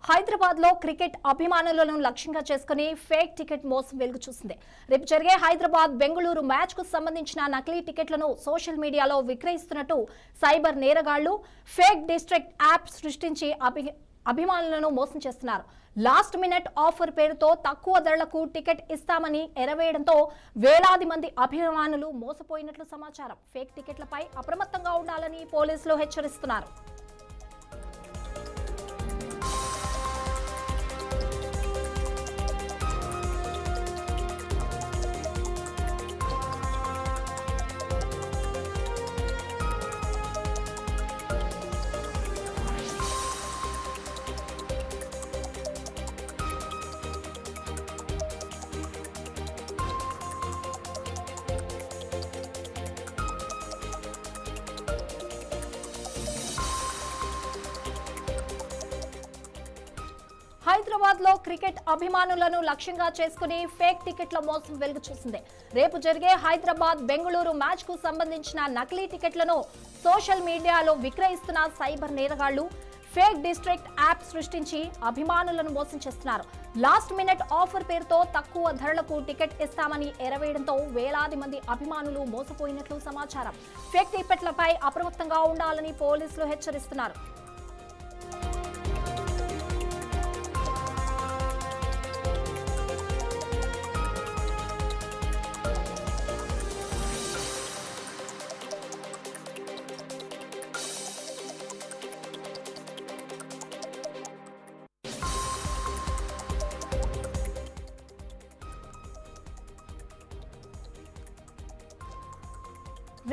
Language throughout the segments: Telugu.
హైదరాబాద్ లో క్రికెట్ అభిమానులను లక్ష్యంగా చేసుకుని ఫేక్ టికెట్ మోసం వెలుగు చూసింది. రేపు జరిగే హైదరాబాద్ బెంగళూరు మ్యాచ్ కు సంబంధించిన నకిలీ టికెట్లను సోషల్ మీడియాలో విక్రయిస్తున్నట్టు సైబర్ నేరగాళ్లు ఫేక్ డిస్ట్రిక్ట్ యాప్ సృష్టించి అభిమానులను మోసం చేస్తున్నారు. లాస్ట్ మినిట్ ఆఫర్ పేరుతో తక్కువ ధరలకు టికెట్ ఇస్తామని ఎరవేయడంతో వేలాది మంది అభిమానులు మోసపోయినట్లు సమాచారం. ఫేక్ టికెట్లపై అప్రమత్తంగా ఉండాలని పోలీసులు హెచ్చరిస్తున్నారు. హైదరాబాద్ లో క్రికెట్ అభిమానులను లక్ష్యంగా చేసుకుని ఫేక్ టికెట్ల మోసం వెలుగు చూసింది. రేపు జరిగే హైదరాబాద్ బెంగళూరు మ్యాచ్ కు సంబంధించిన నకిలీ టికెట్లను సోషల్ మీడియాలో విక్రయిస్తున్న సైబర్ నేరగాళ్లు ఫేక్ డిస్ట్రిక్ట్ యాప్ సృష్టించి అభిమానులను మోసం చేస్తున్నారు. లాస్ట్ మినిట్ ఆఫర్ పేరుతో తక్కువ ధరలకు టికెట్ ఇస్తామని ఎరవేయడంతో వేలాది మంది అభిమానులు మోసపోయినట్లు సమాచారం. ఫేక్ టికెట్లపై అప్రమత్తంగా ఉండాలని పోలీసులు హెచ్చరిస్తున్నారు.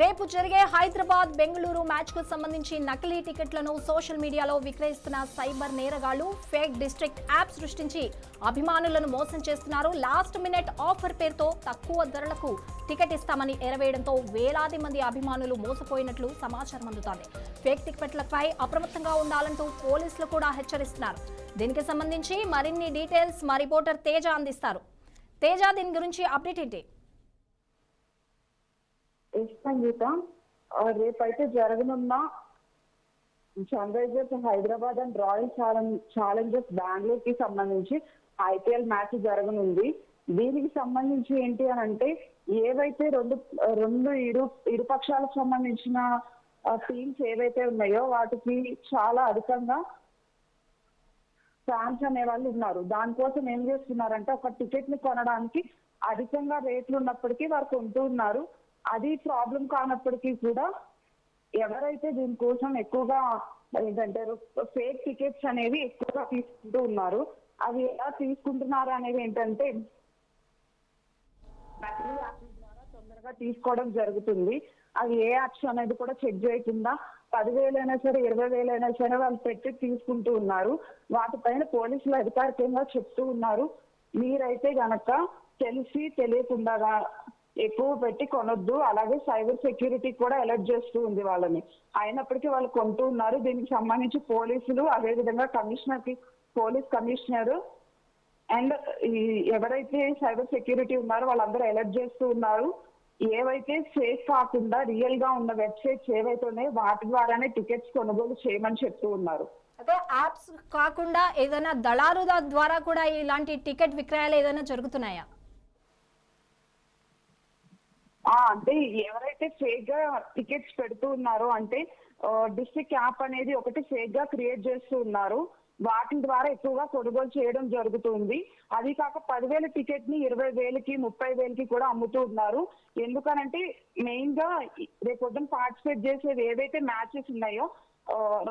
రేపు జరిగే హైదరాబాద్ బెంగళూరు మ్యాచ్ కు సంబంధించి నకిలీ టికెట్లను సోషల్ మీడియాలో విక్రయిస్తున్న సైబర్ నేరగాళ్లు ఫేక్ డిస్ట్రిక్ట్ యాప్ సృష్టించి అభిమానులను మోసం చేస్తున్నారు. లాస్ట్ మినిట్ ఆఫర్ పేరుతో తక్కువ ధరలకు టికెట్ ఇస్తామని ఎరవేయడంతో వేలాది మంది అభిమానులు మోసపోయినట్లు సమాచారం అందుతోంది. ఫేక్ టికెట్లపై అప్రమత్తంగా ఉండాలంటూ పోలీసులు కూడా హెచ్చరిస్తున్నారు. దీనికి సంబంధించి మరిన్ని డీటెయిల్స్ మా రిపోర్టర్ తేజ అందిస్తారు. తేజ, దీని గురించి అప్డేట్ ఏంటి? సంగీత, రేపైతే జరగనున్న Sunrisers Hyderabad and Royal Challengers Bengaluru కి సంబంధించి ఐపీఎల్ మ్యాచ్ జరగనుంది. దీనికి సంబంధించి ఏంటి అని అంటే, ఏవైతే రెండు ఇరు పక్షాలకు సంబంధించిన టీమ్స్ ఏవైతే ఉన్నాయో వాటికి చాలా అధికంగా ఫ్యాన్స్ అనే వాళ్ళు ఉన్నారు. దానికోసం ఏం చేస్తున్నారంటే, ఒక టికెట్ ని కొనడానికి అధికంగా రేట్లు ఉన్నప్పటికీ వారు కొంటూ ఉన్నారు. అది ప్రాబ్లం కానప్పటికీ కూడా ఎవరైతే దీనికోసం ఎక్కువగా ఏంటంటే ఫేక్ టికెట్స్ అనేవి ఎక్కువగా తీసుకుంటూ ఉన్నారు. అవి ఎలా తీసుకుంటున్నారు అనేది ఏంటంటే, నకిలీ యాప్స్ ద్వారా తొందరగా తీసుకోవడం జరుగుతుంది. అవి ఏ యాప్స్ అనేది కూడా చెక్ చేయకుండా 10,000 అయినా సరే 20,000 అయినా సరే వాళ్ళు పెట్టి తీసుకుంటూ ఉన్నారు. వాటిపైన పోలీసులు అధికారికంగా చెప్తూ ఉన్నారు, మీరైతే గనక తెలిసి తెలియకుండా ఎక్కువ పెట్టి కొనొద్దు. అలాగే సైబర్ సెక్యూరిటీ కూడా అలర్ట్ చేస్తూ ఉంది వాళ్ళని. అయినప్పటికీ వాళ్ళు కొంటూ ఉన్నారు. దీనికి సంబంధించి పోలీసులు, అదేవిధంగా పోలీస్ కమిషనర్ అండ్ ఎవరైతే సైబర్ సెక్యూరిటీ ఉన్నారో వాళ్ళందరూ అలర్ట్ చేస్తూ ఉన్నారు. ఏవైతే ఫేక్ కాకుండా రియల్ గా ఉన్న వెబ్సైట్స్ ఏవైతే ఉన్నాయో వాటి ద్వారానే టికెట్స్ కొనుగోలు చేయమని చెప్తూ ఉన్నారు. అదే యాప్స్ కాకుండా ఏదైనా దళారుల ద్వారా కూడా ఇలాంటి టికెట్ విక్రయాలు ఏదైనా జరుగుతున్నాయా? అంటే ఎవరైతే ఫేక్ గా టికెట్స్ పెడుతూ ఉన్నారో, అంటే డిస్ట్రిక్ట్ యాప్ అనేది ఒకటి ఫేక్ గా క్రియేట్ చేస్తూ ఉన్నారు. వాటి ద్వారా ఎక్కువగా కొనుగోలు చేయడం జరుగుతుంది. అది కాక 10,000 టికెట్ ని 20,000కి 30,000కి కూడా అమ్ముతూ ఉన్నారు. ఎందుకనంటే మెయిన్ గా రేపొద్దున పార్టిసిపేట్ చేసేది ఏవైతే మ్యాచెస్ ఉన్నాయో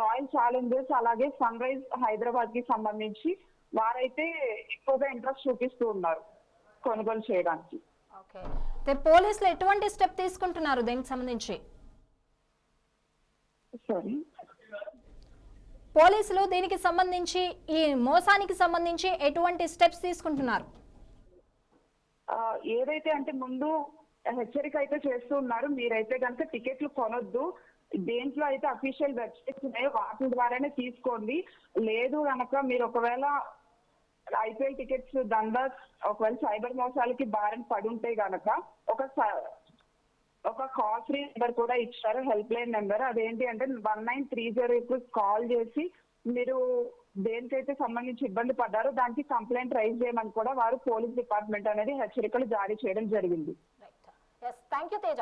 రాయల్ ఛాలెంజర్స్ అలాగే సన్ రైజ్ హైదరాబాద్ కి సంబంధించి వారైతే ఎక్కువగా ఇంట్రెస్ట్ చూపిస్తూ ఉన్నారు కొనుగోలు చేయడానికి. పోలీసులు ఎటువంటి స్టెప్ తీసుకుంటున్నారు దీనికి సంబంధించి? పోలీసులు దీనికి సంబంధించి, ఈ మోసానికి సంబంధించి ఎటువంటి స్టెప్స్ తీసుకుంటున్నారు? ఏదైతే అంటే ముందు హెచ్చరిక అయితే చేస్తూ ఉన్నారు, మీరైతే కనుక టికెట్లు కొనొద్దు, దేంట్లో అయితే అఫీషియల్ వెబ్సైట్స్ ఉన్నాయో వాటి ద్వారానే తీసుకోండి. లేదు కనుక మీరు ఒకవేళ ఐపీఎల్ టికెట్స్ ఒకవేళ సైబర్ మోసాలకి బారిన పడి ఉంటే గనక ఒక కాల్ ఫ్రీ నెంబర్ కూడా ఇచ్చారు, హెల్ప్ లైన్ నెంబర్. అదేంటి అంటే 1930కు కాల్ చేసి మీరు దేనికైతే సంబంధించి ఇబ్బంది పడ్డారో దానికి కంప్లైంట్ రైజ్ చేయమని కూడా వారు పోలీస్ డిపార్ట్మెంట్ అనేది హెచ్చరికలు జారీ చేయడం జరిగింది. Thank you Teja.